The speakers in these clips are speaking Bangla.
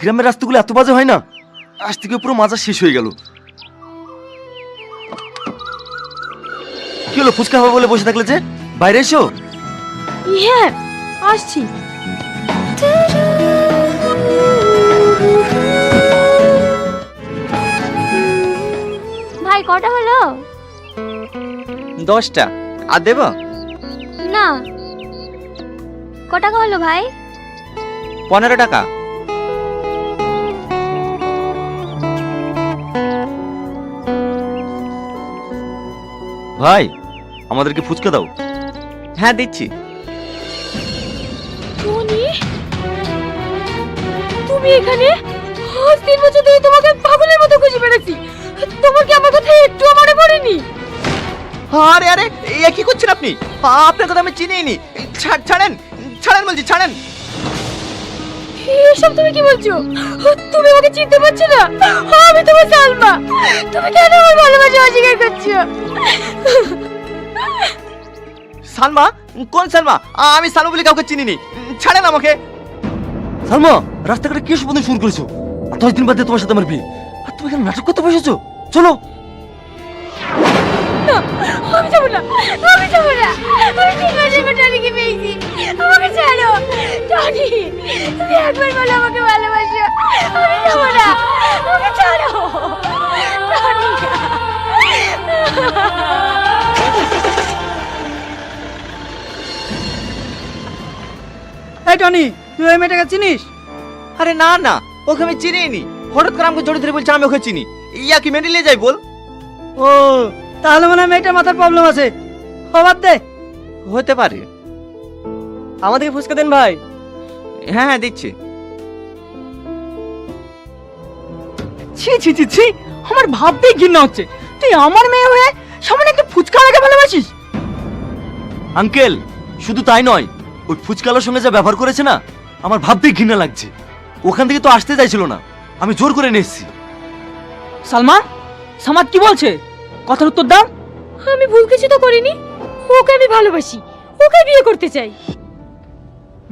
গ্রামের রাস্তাগুলো এত বাজে হয় না, আজ থেকে পুরো মাজা শেষ হয়ে গেল। কি হলো, ফুচকা হবে বলে বসে থাকলে যে? বাইরে এসো। হ্যাঁ আসছি। ভাই কটা হলো? 10টা। আর দেব না। ক টাকা হলো ভাই? 15 টাকা। ভাই, আমাদেরকে ফুচকা দাও। হ্যাঁ দিচ্ছি। টনি, তুমি এখানে? আজ 3 বছর ধরে তোমাকে পাগলের মতো খুঁজে বেড়াচ্ছি। তোমার কি আমার কথা একটু মনে পড়েনি? আরে আরে এ কি করছেন আপনি? আপনার কথা আমি চিনিই নি। ছাড়েন ছাড়েন বলছি, ছাড়েন। এসব তুমি কি বলছো? তুমি আমাকে চিনতে পারছো না? আমি তোমার সালমা। তুমি কেন আমার ভালোবাসা অস্বীকার করছো? সালমা? কোন সালমা? আমি সালমা বলে কাউকে চিনিনি। ছাড়েন আমাকে। সালমা, রাস্তাঘাটে কি সুবন্ধ শুরু করেছো? আর 10 দিন বাদে তোমার সাথে আমার বিয়ে, আর তুমি এখানে নাটক করতে বসেছো? চলো। না, আমি যাবো না। আমি যাবো না। আমি ঠিক আছে, টনিকে পেয়েছি। আমাকে ছাড়ো। টনি, তুমি একবার বলো আমাকে ভালোবাসো। আমি যাবো না। আমাকে ছাড়ো। টনি। এই টনি, তুই ওই মেয়েটাকে চিনিস? আরে না না, ওকে আমি চিনিই নি। হঠাৎ করে আমাকে জড়িয়ে ধরে বলছে আমি ওকে চিনি। ইয়া কি মেনে নিয়ে যাই বল? ও, তাহলে মনে হয় মেয়েটার মাথার প্রবলেম আছে। বাদ দে। হতে পারে। আমাদেরকে ফুচকা দেন ভাই। হ্যাঁ হ্যাঁ দিচ্ছি। ছি ছি ছি ছি, আমার ভাবতেই ঘৃণা হচ্ছে। তুই আমার মেয়ে হয়ে সামনে একটা ফুচকা আলাকে ভালোবাসিস? আঙ্কেল, শুধু তাই নয়, ওই ফুচকালার সঙ্গে যা ব্যবহার করেছে না, আমার ভাবতেই ঘৃণা লাগছে। ওখান থেকে তো আসতে চাইছিল না, আমি জোর করে নিয়ে এসেছি। সালমা, সামাদ কি বলছে? কথার উত্তর দাও। আমি ভুল কিছু তো করিনি। ওকে আমি ভালোবাসি। ওকে বিয়ে করতে চাই।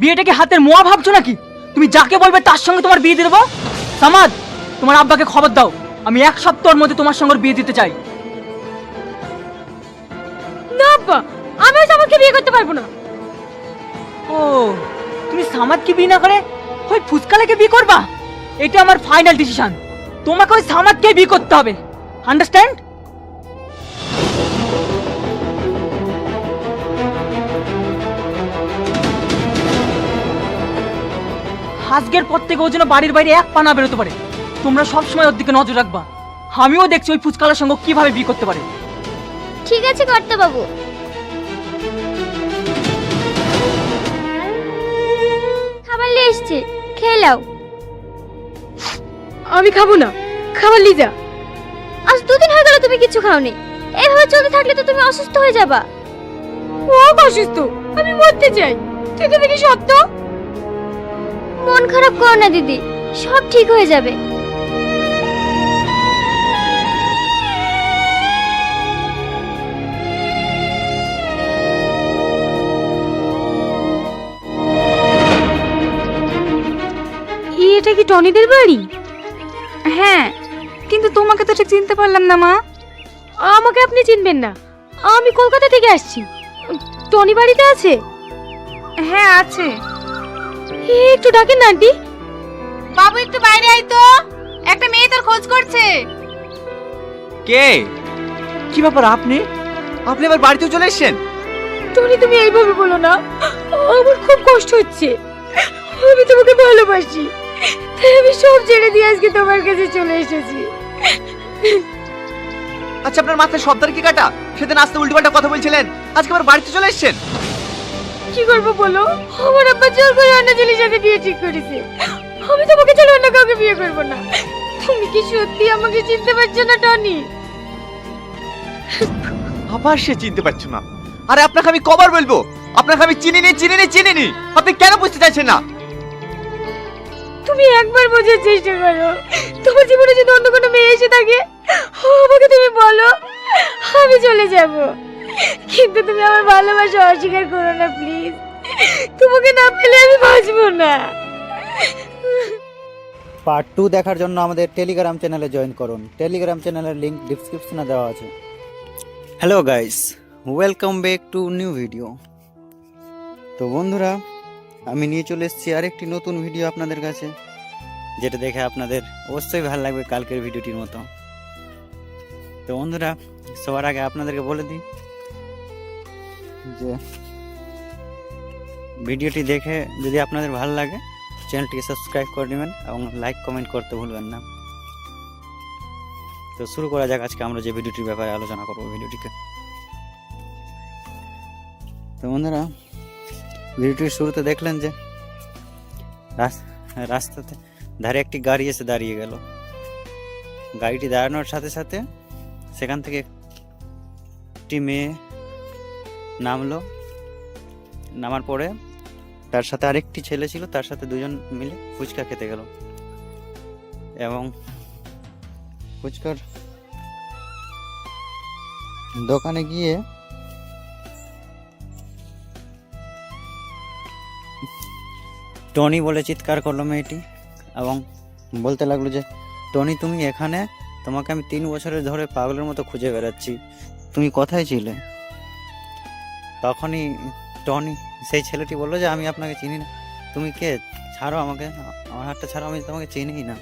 বিয়েটাকে হাতের মোয়া ভাবছো নাকি? তুমি যাকে বলবে তার সঙ্গে তোমার বিয়ে দিয়ে দেবো। সামাদ, তোমার আব্বাকে খবর দাও, আমি 1 সপ্তাহের মধ্যে তোমার সঙ্গে বিয়ে দিতে চাই। না আব্বা, আমি ওই সামাদকে বিয়ে করতে পারবো না। ও, তুমি সামাদকে বিয়ে না করে ওই ফুচকালাকে বিয়ে করবা? এটা আমার ফাইনাল ডিসিশন। তোমাকে ওই সামাদকে বিয়ে করতে হবে। আন্ডারস্ট্যান্ড? আজকের পর থেকে ও যেন বাড়ির বাইরে 1 পা না বেরোতে পারে। তোমরা সবসময় ওর দিকে নজর রাখবা। আমিও দেখছি ওই ফুচকালার সঙ্গে ও কিভাবে বিয়ে করতে পারে। ঠিক আছে কর্তা বাবু। খাবার নিয়ে এসছে, খেয়ে নাও। আমি খাবো না। খাবার নিয়ে যা। আজ 2 দিন হয়ে গেল তুমি কিছু খাওনি। এভাবে চলতে থাকলে তো তুমি অসুস্থ হয়ে যাবা। ও অসুস্থ, আমি মরতে চাই। তুই তো দেখি সত্য। মন খারাপ করো না দিদি, সব ঠিক হয়ে যাবে। এটা কি টনিদের বাড়ি? হ্যাঁ, কিন্তু তোমাকে তো ঠিক চিনতে পারলাম না মা। আমাকে আপনি চিনবেন না, আমি কলকাতা থেকে আসছি। টনি বাড়িতে আছে? হ্যাঁ আছে। একটু ডাকেন না আন্টি। বাবু একটু বাইরে আয় তো, একটা মেয়ে তোর খোঁজ করছে। কে? কি ব্যাপার আপনি? আপনি আবার বাড়িতেও চলে এসেছেন? টনি, তুমি এইভাবে বলো না, আমার খুব কষ্ট হচ্ছে। আমি তোমাকে ভালোবাসি, তাই আমি সব ছেড়ে দিয়ে আজকে তোমার কাছে চলে এসেছি। আচ্ছা, আপনার মাথায় সর্দার কি কাটা? সেদিন আসতে উল্টোপাল্টা কথা বলছিলেন, আজকে আবার বাড়িতে চলে এসেছেন। কি করবো বলো, আমার আব্বা জোর করে অন্য ছেলের সাথে বিয়ে ঠিক করেছে। আমি তোমাকে ছাড়া অন্য কাউকে বিয়ে করবো না। তুমি কি সত্যি আমাকে চিনতে পারছো না টনি? আবার সে চিনতে পারছো না? আরে আপনাকে আমি কবার বলবো, আপনাকে আমি চিনিনি। আপনি কেন বুঝতে চাইছেন না? তুমি একবার বোঝার চেষ্টা করো। তোমার জীবনে যদি অন্য কোনো মেয়ে এসে থাকে, আমাকে তুমি বলো, আমি চলে যাব। কিন্তু তুমি আমার ভালোবাসা অস্বীকার করো না প্লিজ। তোমাকে না পেলে আমি বাঁচবো না। পার্ট 2 দেখার জন্য আমাদের টেলিগ্রাম চ্যানেলে জয়েন করুন। টেলিগ্রাম চ্যানেলের লিংক ডিসক্রিপশনে দেওয়া আছে। Hello guys, welcome back to new video. তো বন্ধুরা, আমি নিয়ে চলে এসেছি আরেকটি নতুন ভিডিও আপনাদের কাছে, যেটা দেখে আপনাদের অবশ্যই ভালো লাগবে কালকের ভিডিওটির মতো। তো বন্ধুরা, সবার আগে আপনাদেরকে বলে দিই যে ভিডিওটি দেখে যদি আপনাদের ভালো লাগে চ্যানেলটিকে সাবস্ক্রাইব করে নেবেন এবং লাইক কমেন্ট করতে ভুলবেন না। তো শুরু করা যাক আজকে আমরা যে ভিডিওটির ব্যাপারে আলোচনা করব ভিডিওটিকে। তো বন্ধুরা, ভিডিওটির শুরুতে দেখলেন যে রাস্তাতে ধারে একটি গাড়ি এসে দাঁড়িয়ে গেল। গাড়িটি দাঁড়ানোর সাথে সাথে সেখান থেকে একটি মেয়ে নামলো। নামার পরে তার সাথে আরেকটি ছেলে ছিল, তার সাথে দুজন মিলে ফুচকা খেতে গেল এবং ফুচকার দোকানে গিয়ে টনি বলে চিৎকার করলো মেয়েটি এবং বলতে লাগলো যে টনি, তুমি এখানে? তোমাকে আমি 3 বছরের ধরে পাগলের মতো খুঁজে বেড়াচ্ছি, তুমি কোথায় ছিলে? তখনই টনি, সেই ছেলেটি বললো যে আমি আপনাকে চিনি না, তুমি কে? ছাড়ো আমাকে, আমার হাতটা ছাড়ো, আমি তোমাকে চিনি না।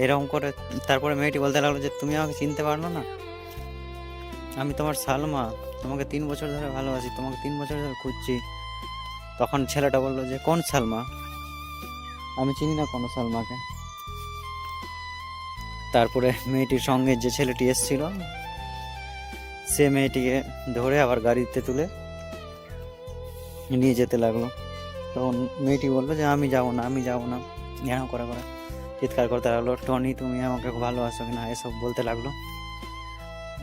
এরকম করে তারপরে মেয়েটি বলতে লাগলো যে তুমি আমাকে চিনতে পারলো না, আমি তোমার সালমা, তোমাকে 3 বছর ধরে ভালোবাসি, তোমাকে 3 বছর ধরে খুঁজছি। তখন ছেলেটা বললো যে কোন সালমা? আমি চিনি না কোনো সালমাকে। তারপরে মেয়েটির সঙ্গে যে ছেলেটি এসেছিল সে মেয়েটিকে ধরে আবার গাড়িতে তুলে নিয়ে যেতে লাগলো। তখন মেয়েটি বললো যে আমি যাবো না, আমি যাবো না, এরকম করে করে চিৎকার করতে লাগলো, টনি তুমি আমাকে খুব ভালোবাসো কিনা, এসব বলতে লাগলো।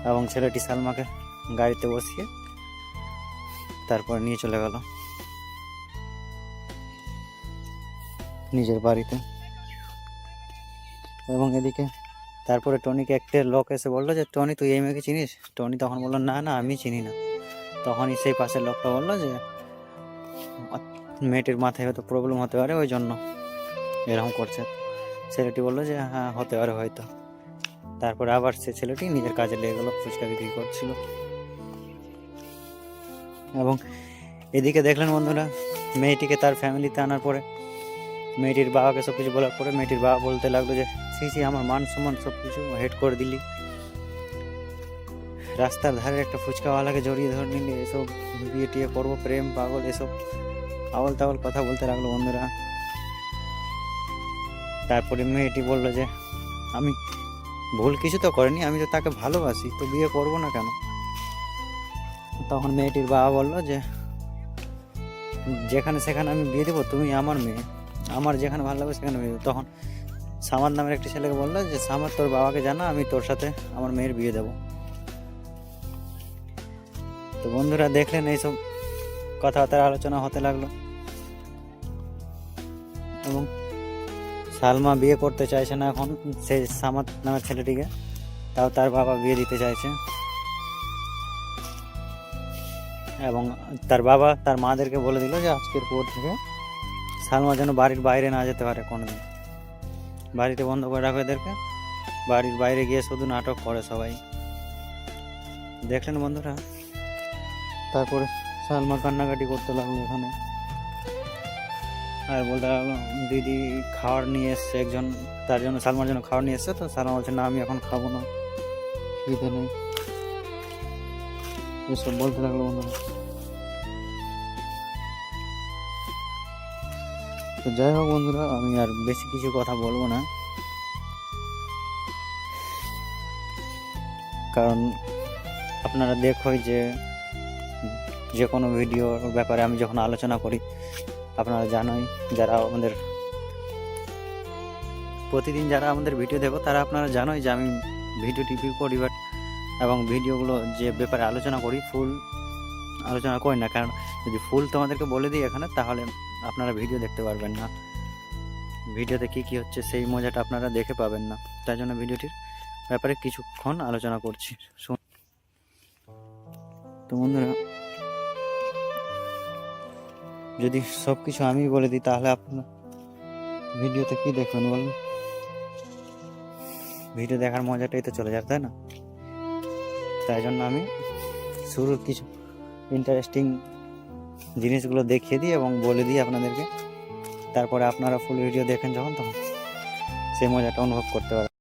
এবং ছেলেটি সালমাকে গাড়িতে বসিয়ে তারপর নিয়ে চলে গেল নিজের বাড়িতে। এবং এদিকে তারপরে টনিকে একটা লোক এসে বললো যে টনি তুই এই মেয়েকে চিনিস? টনি তখন বললো না না, আমি চিনি না। তখনই সেই পাশের লোকটা বললো যে মেয়েটির মাথায় হয়তো প্রবলেম হতে পারে, ওই জন্য এরকম করছে। ছেলেটি বললো যে হ্যাঁ হতে পারে হয়তো। তারপরে আবার সে ছেলেটি নিজের কাজে লেগে গেলো, ফুচকা বিক্রি করছিল। এবং এদিকে দেখলেন বন্ধুরা, মেয়েটিকে তার ফ্যামিলিতে আনার পরে মেয়েটির বাবাকে সব কিছু বলার পরে মেয়েটির বাবা বলতে লাগলো যে সি আমার মান সম্মান সব কিছু হেড করে দিলি, রাস্তার ধারে একটা ফুচকাওয়ালাকে জড়িয়ে ধরে নিলি, এসব বিয়ে টিয়ে করবো, প্রেম পাগল, এসব আবল তাবল কথা বলতে লাগলো বন্ধুরা। তারপরে মেয়েটি বললো যে আমি ভুল কিছু তো করিনি, আমি তো তাকে ভালোবাসি, তো বিয়ে করবো না কেন? তখন মেয়েটির বাবা বললো যে যেখানে সেখানে আমি বিয়ে দেবো, তুমি আমার মেয়ে, আমার যেখানে ভালো লাগবে সেখানে বিয়ে দেবো। তখন সামাদ নামের একটি ছেলেকে বললো যে সামাদ তোর বাবাকে জানা, আমি তোর সাথে আমার মেয়ের বিয়ে দেবো। তো বন্ধুরা দেখলেন এইসব কথাবার্তার আলোচনা হতে লাগলো এবং সালমা বিয়ে করতে চাইছে না এখন সেই সামাদ নামের ছেলেটিকে, তাও তার বাবা বিয়ে দিতে চাইছে। এবং তার বাবা তার মাদেরকে বলে দিল যে আজকের পর থেকে সালমা যেন বাড়ির বাইরে না যেতে পারে কোনোদিন, বাড়িতে বন্ধ করে রাখো এদেরকে, বাড়ির বাইরে গিয়ে শুধু নাটক করে সবাই। দেখলেন বন্ধুরা, তারপরে সালমা কান্নাকাটি করতে লাগলো এখানে আর বলতে লাগলো দিদি খাবার নিয়ে এসছে একজন, তার জন্য সালমার জন্য খাবার নিয়ে এসছে। তো সালমা বলছে না আমি এখন খাবো না, খিদে নেই, এসব বলতে লাগলো বন্ধুরা। তো যাই হোক বন্ধুরা, আমি আর বেশি কিছু কথা বলবো না, কারণ আপনারা দেখোই যে কোনো ভিডিওর ব্যাপারে আমি যখন আলোচনা করি আপনারা জানোই, যারা আমাদের প্রতিদিন যারা আমাদের ভিডিও দেখো তারা আপনারা জানোই যে আমি ভিডিও রিভিউ করি, বাট এবং ভিডিওগুলো যে ব্যাপারে আলোচনা করি ফুল আলোচনা করি না, কারণ যদি ফুল তোমাদেরকে বলে দিই এখানে তাহলে আপনারা ভিডিও দেখতে পারবেন না, ভিডিওতে কী কী হচ্ছে সেই মজাটা আপনারা দেখে পাবেন না। তাই জন্য ভিডিওটির ব্যাপারে কিছুক্ষণ আলোচনা করছি। তো বন্ধুরা, যদি সব কিছু আমি বলে দিই তাহলে ভিডিওতে কি দেখবেন বলুন? ভিডিও দেখার মজাটাই তো চলে যায়, তাই না? তাই জন্য আমি শুরুর কিছু ইন্টারেস্টিং জিনিসগুলো দেখিয়ে দিই এবং বলে দিই আপনাদেরকে, তারপরে আপনারা ফুল ভিডিও দেখেন যখন, তখন সেই মজাটা অনুভব করতে পারেন।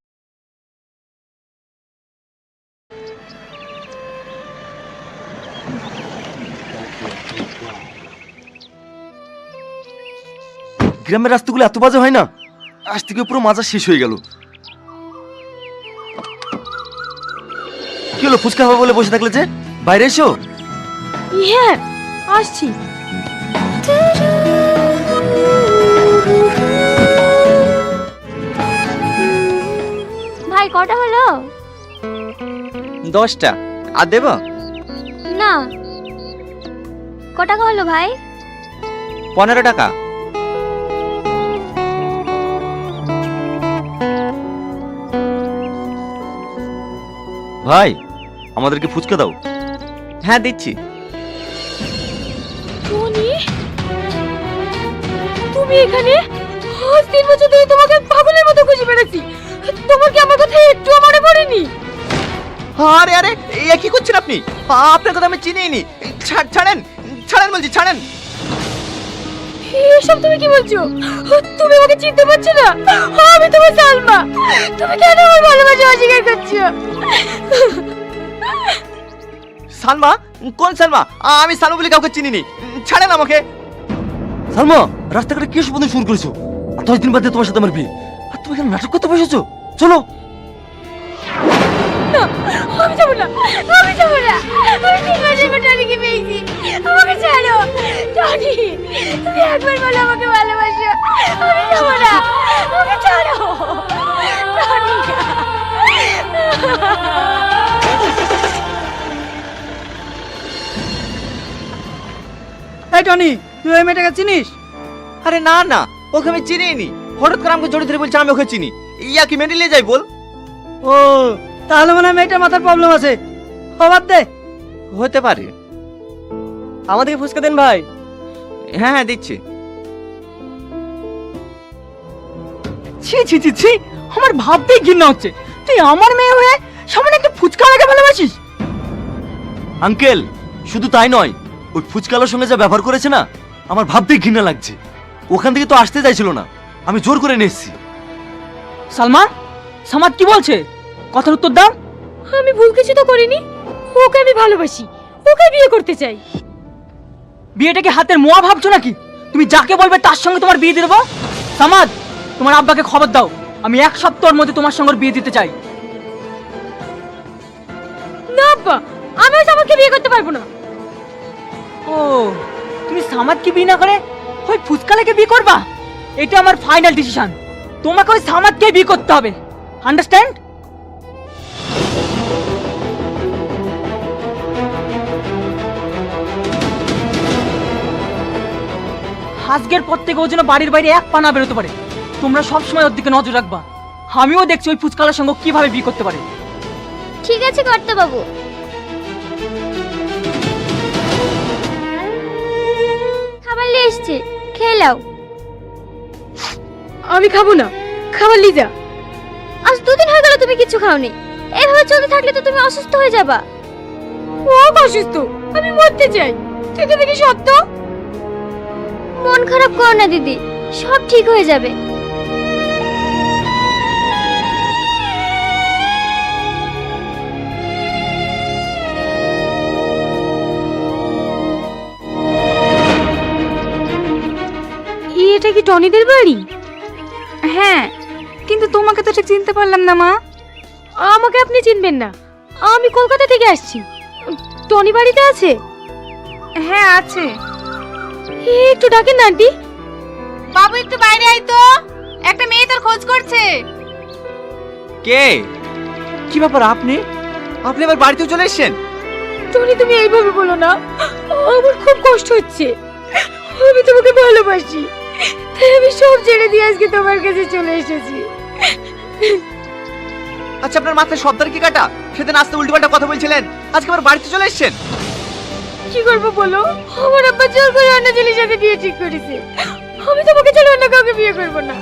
গ্রামের রাস্তাগুলো এত বাজে হয় না, আজ থেকে পুরো মাজা শেষ হয়ে গেল। কি হলো, ফুচকা খাবো বলে বসে থাকলে যে? বাইরে এসো। হ্যাঁ আসছি। ভাই কটা হলো? 10টা। আর দেব? না। ক টাকা হলো ভাই? 15 টাকা। ভাই, আমাদেরকে ফুচকা দাও। হ্যাঁ দিচ্ছি। টনি, তুমি এখানে? আজ 3 বছর ধরে তোমাকে পাগলের মতো খুঁজে বেড়াচ্ছি। তোমার কি আমার কথা একটু মনে পড়েনি? আরে আরে এ কি করছেন আপনি? আপনাকে তো আমি চিনিই নি। ছাড়েন ছাড়েন বলছি, ছাড়েন। এসব তুমি কি বলছো? তুমি আমাকে চিনতে পারছো না? আমি তোমার সালমা। তুমি কেন আমার ভালোবাসা অস্বীকার করছো? সালমা? কোন সালমা? আমি সালমা বলে কাউকে চিনিনি। ছাড়েন আমাকে। সালমা, রাস্তাঘাটে কি সব শুরু করেছো? আর 10 দিন বাদে তোমার সাথে আমার বিয়ে, আর তুমি এখানে নাটক করতে বসেছো? চলো। না, আমি যাবো না। আমি যাবো না। আমি 3 মাসের পর টনিকে পেয়েছি। আমাকে ছাড়ো। টনি, তুমি একবার বলো আমাকে ভালোবাসো। আমি যাবো না। আমাকে ছাড়ো। টনি। এই টনি, তুই ওই মেয়েটাকে চিনিস? আরে না না, ওকে আমি চিনিই নি। হঠাৎ করে আমাকে জড়িয়ে ধরে বলছে আমি ওকে চিনি। ইয়া কি মেনে নিয়ে যাই বল? ও, তাহলে মনে হয় মেয়েটার মাথার প্রবলেম আছে। বাদ দে। হতে পারে। আমাদেরকে ফুচকা দেন ভাই। হ্যাঁ হ্যাঁ দিচ্ছি। ছি ছি ছি ছি, আমার ভাবতেই ঘৃণা হচ্ছে। তুই আমার মেয়ে হয়ে সামনে একটা ফুচকা লাগে ভালোবাসিস? আঙ্কেল, শুধু তাই নয়, ওই ফুচকালার সঙ্গে যা ব্যবহার করেছে না, আমার ভাবতেই ঘৃণা লাগছে। ওখান থেকে তো আসতে চাইছিল না, আমি জোর করে নিয়ে এসেছি। সালমা, সামাদ কি বলছে? কথার উত্তর দাও। আমি ভুল কিছু তো করিনি। ওকে আমি ভালোবাসি, ওকে বিয়ে করতে চাই। বিয়েটাকে হাতের মোয়া ভাবছো নাকি? তুমি যাকে বলবে তার সঙ্গে তোমার বিয়ে দিয়ে দেবো। সামাদ, তোমার আব্বাকে খবর দাও, আমি 1 সপ্তাহের মধ্যে তোমার সঙ্গে বিয়ে দিতে চাই। না আব্বা, আমি ওই সামাদকে বিয়ে করতে পারবো না। ও, তুমি সামাদকে বিয়ে না করে ওই ফুচকালাকে বিয়ে করবা? এটা আমার ফাইনাল ডিসিশন। তোমাকে ওই সামাদকে বিয়ে করতে হবে, আন্ডারস্ট্যান্ড? আজকের পর থেকে ও যেন বাড়ির বাইরে 1 পা না বেরোতে পারে। তোমরা সবসময় ওর দিকে নজর রাখবা। আমিও দেখছি ওই ফুচকালার সঙ্গে কিভাবে বিয়ে করতে পারে। ঠিক আছে কর্তা বাবু। খাবার নিয়ে এসছি, খেয়ে নাও। আমি খাবো না, খাবার নিয়ে যা। আজ 2 দিন হয়ে গেল তুমি কিছু খাওনি। এভাবে চলতে থাকলে তো তুমি অসুস্থ হয়ে যাবা। ও অসুস্থ, আমি মরতে চাই। তুই তো দেখি সত্য। মন খারাপ করো না দিদি, সব ঠিক হয়ে যাবে। এটা কি টনিদের বাড়ি? হ্যাঁ, কিন্তু তোমাকে তো ঠিক চিনতে পারলাম না মা। আমাকে আপনি চিনবেন না, আমি কলকাতা থেকে আসছি। টনি বাড়িতে আছে? হ্যাঁ আছে। একটু ডাকেন না আন্টি। বাবু একটু বাইরে আয় তো, একটা মেয়ে তোর খোঁজ করছে। কে? কি ব্যাপার আপনি? আপনি আবার বাড়িতে চলে এসেছেন? টনি, তুমি এইভাবে বলো না, আমার খুব কষ্ট হচ্ছে। আমি তোমাকে ভালোবাসি, তাই আমি সব ছেড়ে দিয়ে আজকে তোমার কাছে চলে এসেছি। আচ্ছা আপনার মাথায় সর্দার কি কাটা? সেদিন আসতে উল্টোপাল্টা কথা বলছিলেন, আজকে আবার বাড়িতে চলে এসেছেন। কি করবো বলো, আমার আব্বা জোর করে অন্য ছেলের সাথে বিয়ে ঠিক করেছে। আমি তোমাকে ছাড়া অন্য কাউকে বিয়ে করবো না।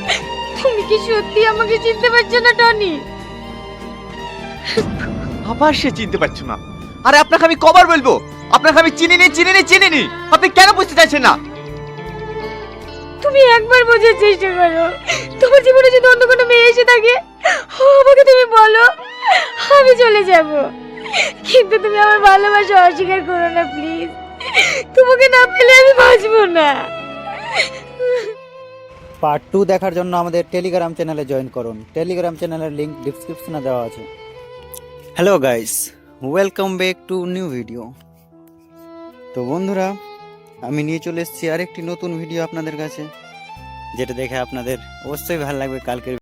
তুমি কি সত্যি আমাকে চিনতে পারছো না টনি? আবার সে চিনতে পারছো না। আরে আপনাকে আমি কবার বলবো, আপনাকে আমি চিনিনি। আপনি কেন বুঝতে চাইছেন না? তুমি একবার বোঝার চেষ্টা করো। তোমার জীবনে যদি অন্য কোনো মেয়ে এসে থাকে, আমাকে তুমি বলো, আমি চলে যাব। কিন্তু তুমি আমার ভালোবাসা অস্বীকার করো না প্লিজ। তোমাকে না পেলে আমি বাঁচবো না। পার্ট 2 দেখার জন্য আমাদের টেলিগ্রাম চ্যানেলে জয়েন করুন। টেলিগ্রাম চ্যানেলের লিংক ডিসক্রিপশনে দেওয়া আছে। Hello guys, welcome back to new video. তো বন্ধুরা, আমি নিয়ে চলে এসেছি আরেকটি নতুন ভিডিও আপনাদের কাছে, যেটা দেখে আপনাদের অবশ্যই ভালো লাগবে। কালকের